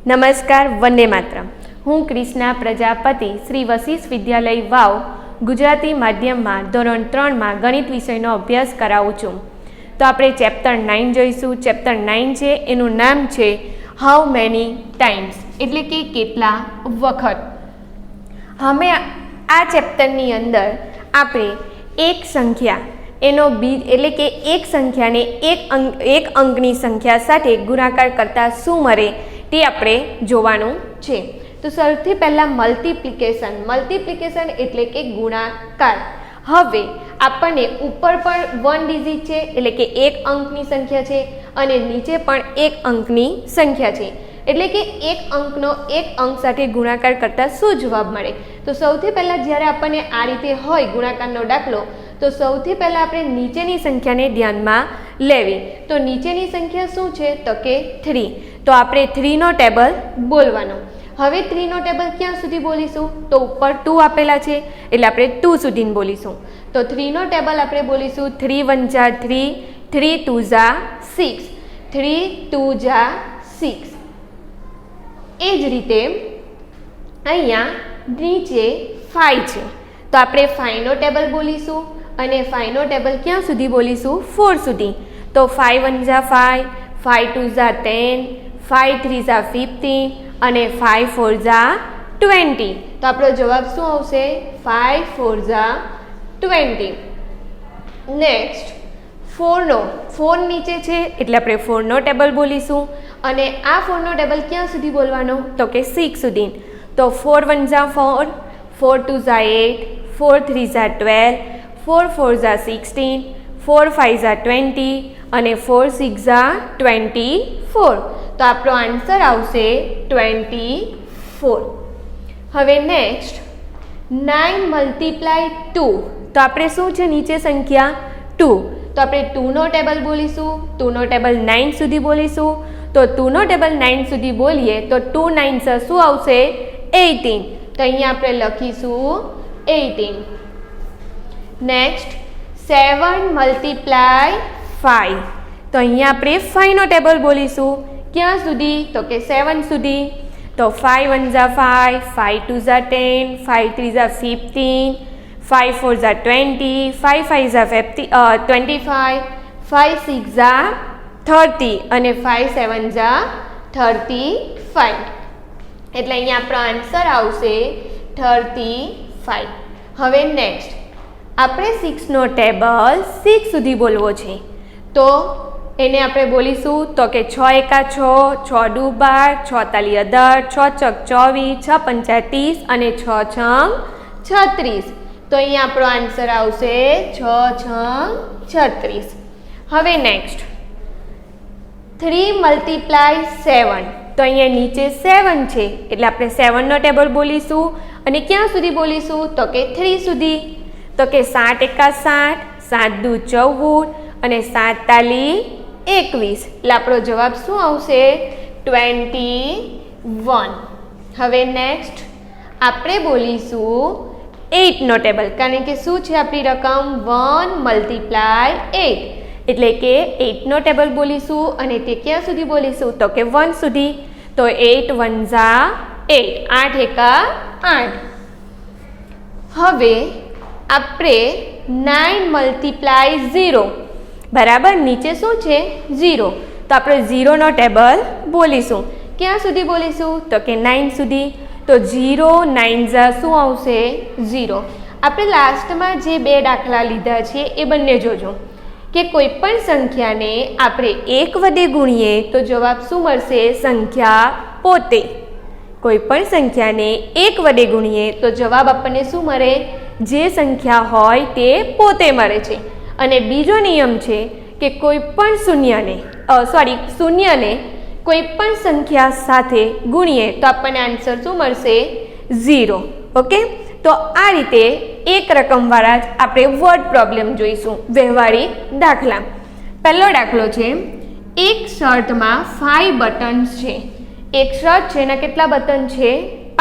નમસ્કાર, વંદે માતરમ. હું કૃષ્ણા પ્રજાપતિ શ્રી વશિષ્ઠ વિદ્યાલય વાવ ગુજરાતી માધ્યમમાં ધોરણ 3માં ગણિત વિષયનો અભ્યાસ કરાવું છું. તો આપણે ચેપ્ટર 9 જોઈશું. ચેપ્ટર 9 છે એનું નામ છે હાઉ મેની ટાઈમ્સ, એટલે કે કેટલા વખત. અમે આ ચેપ્ટરની અંદર આપણે એક સંખ્યા એનો બીજ એટલે કે એક સંખ્યાને એક અંકની સંખ્યા સાથે ગુણાકાર કરતાં શું મળે તે આપણે જોવાનું છે. તો સૌથી પહેલાં મલ્ટીપ્લિકેશન એટલે કે ગુણાકાર. હવે આપણને ઉપર પણ 1 ડિજિટ છે એટલે કે એક અંકની સંખ્યા છે અને નીચે પણ એક અંકની સંખ્યા છે, એટલે કે એક અંકનો એક અંક સાથે ગુણાકાર કરતાં શું જવાબ મળે. તો સૌથી પહેલાં જ્યારે આપણને આ રીતે હોય ગુણાકારનો દાખલો, તો સૌથી પહેલાં આપણે નીચેની સંખ્યાને ધ્યાનમાં લેવી. તો નીચેની સંખ્યા શું છે? તો કે 3. તો આપણે 3નો ટેબલ બોલવાનો. હવે 3નો ટેબલ ક્યાં સુધી બોલીશું? તો ઉપર 2 આપેલા છે એટલે આપણે 2 સુધી બોલીશું. તો 3નો ટેબલ આપણે બોલીશું 3 1 જા 3, 3 2 જા 6, 3 2 જા 6. એ જ રીતે અહીંયા નીચે 5 છે તો આપણે 5નો ટેબલ બોલીશું અને 5નો ટેબલ ક્યાં સુધી બોલીશું? 4 સુધી. તો 5 1 જા 5, 5 2 જા 10, 5 3 જા 15 અને 5 4 જા 20. તો આપણો જવાબ શું આવશે? 5 4 જા 20. નેક્સ્ટ 4 નીચે છે એટલે આપણે 4નો ટેબલ બોલીશું અને આ 4નો ટેબલ ક્યાં સુધી બોલવાનો? તો કે 6 સુધી. તો 4 1 જા 4, 4 2 જા 8, 4 3 જા 12, 4 4 જા 16, 4 5 જા 20 અને 4 6 જા 24. તો આપણો આન્સર આવશે 24. હવે નેક્સ્ટ 9 મલ્ટીપ્લાય 2. તો આપણે શું છે નીચે સંખ્યા? 2. તો આપણે 2નો ટેબલ બોલીશું. 2નો ટેબલ 9 સુધી બોલીશું. તો 2નો ટેબલ 9 સુધી બોલીએ તો 2 9 શું આવશે? 18. તો અહીંયા આપણે લખીશું 18. Next 7 multiply 5. તો અહીંયા આપણે 5નો ટેબલ બોલીશું. ક્યાં સુધી? તો કે 7 સુધી. તો 5 1 જા 5, 5 2 જા 10, 5 3 જા 15, 5 4 જા 20, 5 5 જા 25, 5 6 જા 30 અને 5 7 જા 35. એટલે અહીંયા આપણો આન્સર આવશે 35. હવે નેક્સ્ટ આપણે 6નો ટેબલ 6 સુધી બોલવો છે. તો એને આપણે બોલીશું તો કે 6 એકા 6, 6 દુ 12, 6 તાલી 18, 6 ચોક 24, 6 પંચા 30 અને 6 છંગ 36. તો અહીંયા આપણો આન્સર આવશે 6 છંગ 36. હવે નેક્સ્ટ 3 મલ્ટીપ્લાય 7. તો અહીંયા નીચે 7 છે એટલે આપણે 7નો ટેબલ બોલીશું અને ક્યાં સુધી બોલીશું? તો કે 3 સુધી. તો કે 7 એકા 7, 7 દુ 14 અને 7 તાલી 21. એટલે આપણો જવાબ શું આવશે? 21. હવે નેક્સ્ટ આપણે બોલીશું 8નો ટેબલ, કારણ કે શું છે આપણી રકમ? 1 મલ્ટીપ્લાય 8. એટલે કે 8નો ટેબલ બોલીશું અને તે ક્યાં સુધી બોલીશું? તો કે 1 સુધી. તો 8 1 જા 8, 8 એકા 8. હવે આપણે 9 મલ્ટીપ્લાય 0. બરાબર, નીચે શું છે? 0. તો આપણે 0નો ટેબલ બોલીશું. ક્યાં સુધી બોલીશું? તો કે 9 સુધી. તો 0 9 જા શું આવશે? 0. આપણે લાસ્ટમાં જે 2 દાખલા લીધા છે એ બંને જોજો કે કોઈ પણ સંખ્યાને આપણે 1 વડે ગુણીએ તો જવાબ શું મળશે? સંખ્યા પોતે. કોઈ પણ સંખ્યાને 1 વડે ગુણીએ તો જવાબ આપણને શું મળે? જે સંખ્યા હોય તે પોતે મળે છે. અને બીજો નિયમ છે કે કોઈ પણ શૂન્યને કોઈ પણ સંખ્યા સાથે ગુણીએ તો આપણને આન્સર શું મળશે? 0. ઓકે, તો આ રીતે એક રકમવાળા જ આપણે વર્ડ પ્રોબ્લેમ જોઈશું, વ્યવહારિક દાખલા. પહેલો દાખલો છે, એક શર્ટમાં 5 બટન્સ છે. એક શર્ટ છે એના કેટલા બટન છે?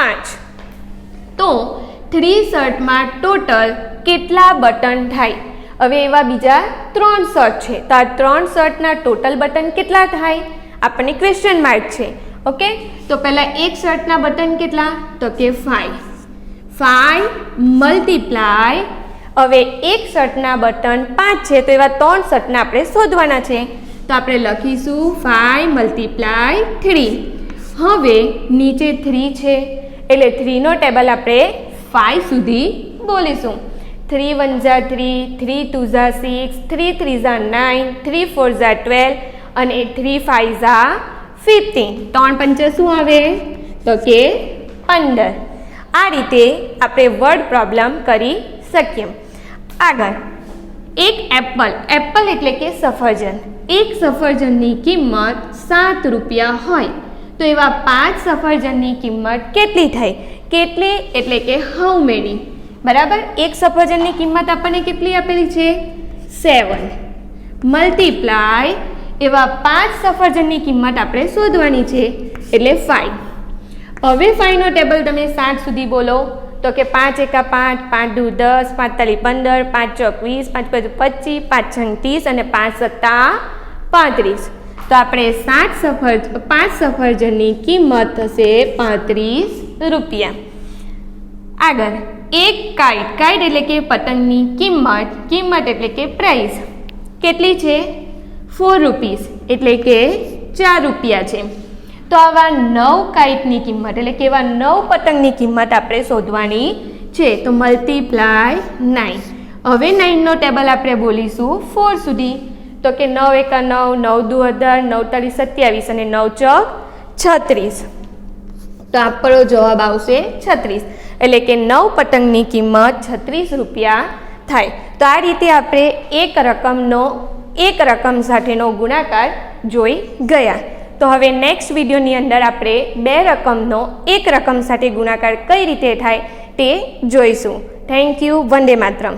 5. તો 3 શર્ટમાં ટોટલ કેટલા બટન થાય? હવે એવા બીજા 3 શર્ટ છે તો આ 3 શર્ટના ટોટલ બટન કેટલા થાય? આપણને ક્વેશ્ચન માર્ક છે. ઓકે, તો પહેલાં એક શર્ટના બટન કેટલા? તો કે 5. 5 મલ્ટીપ્લાય, હવે એક શર્ટના બટન 5 છે તો એવા 3 શર્ટના આપણે શોધવાના છે. તો આપણે લખીશું 5 મલ્ટીપ્લાય 3. હવે નીચે 3 છે એટલે 3નો ટેબલ આપણે 5 સુધી બોલીશું. 3 1 જા 3, 3 2 જા 6, 3 3 જા 9, 3 4 જા 12 અને 3 5 જા 15. 3 પંચા શું આવે? તો કે 15. આ રીતે આપણે વર્ડ પ્રોબ્લેમ કરી શકીએ. આગળ એક એપલ એટલે કે સફરજન. એક સફરજનની કિંમત 7 રૂપિયા હોય તો એવા 5 સફરજનની કિંમત કેટલી થાય? કેટલી એટલે કે હાઉ મેની. બરાબર, એક સફરજનની કિંમત આપણને કેટલી આપેલી છે? 7 મલ્ટીપ્લાય એવા 5 સફરજનની કિંમત આપણે શોધવાની છે એટલે 5. હવે 5નો ટેબલ તમે 7 સુધી બોલો તો કે 5 એકા 5, 5 દુ 10, 5 તાલી 15, 5 ચોક 20, 5 પચું 25, 5 છંગ 30 અને 5 સત્તા 35. તો આપણે 5 સફરજનની કિંમત થશે 35 રૂપિયા. આગળ એક કાઇટ એટલે કે પતંગની કિંમત એટલે કે પ્રાઇસ કેટલી છે? 4 રૂપીસ એટલે કે 4 રૂપિયા છે. તો આવા 9 કાઇટની કિંમત એટલે કે એવા 9 પતંગની કિંમત આપણે શોધવાની છે. તો મલ્ટીપ્લાય 9. હવે 9નો ટેબલ આપણે બોલીશું 4 સુધી તો કે 9 એકા 9, 9 દુ 18, 9 તાળી 27 અને 9 ચોક 36. તો આપણો જવાબ આવશે 36 એટલે કે 9 પતંગની કિંમત 36 રૂપિયા થાય. તો આ રીતે આપણે એક રકમ સાથેનો ગુણાકાર જોઈ ગયા. તો હવે નેક્સ્ટ વિડીયોની અંદર આપણે 2 રકમનો એક રકમ સાથે ગુણાકાર કઈ રીતે થાય તે જોઈશું. Thank you. વંદે માતરમ.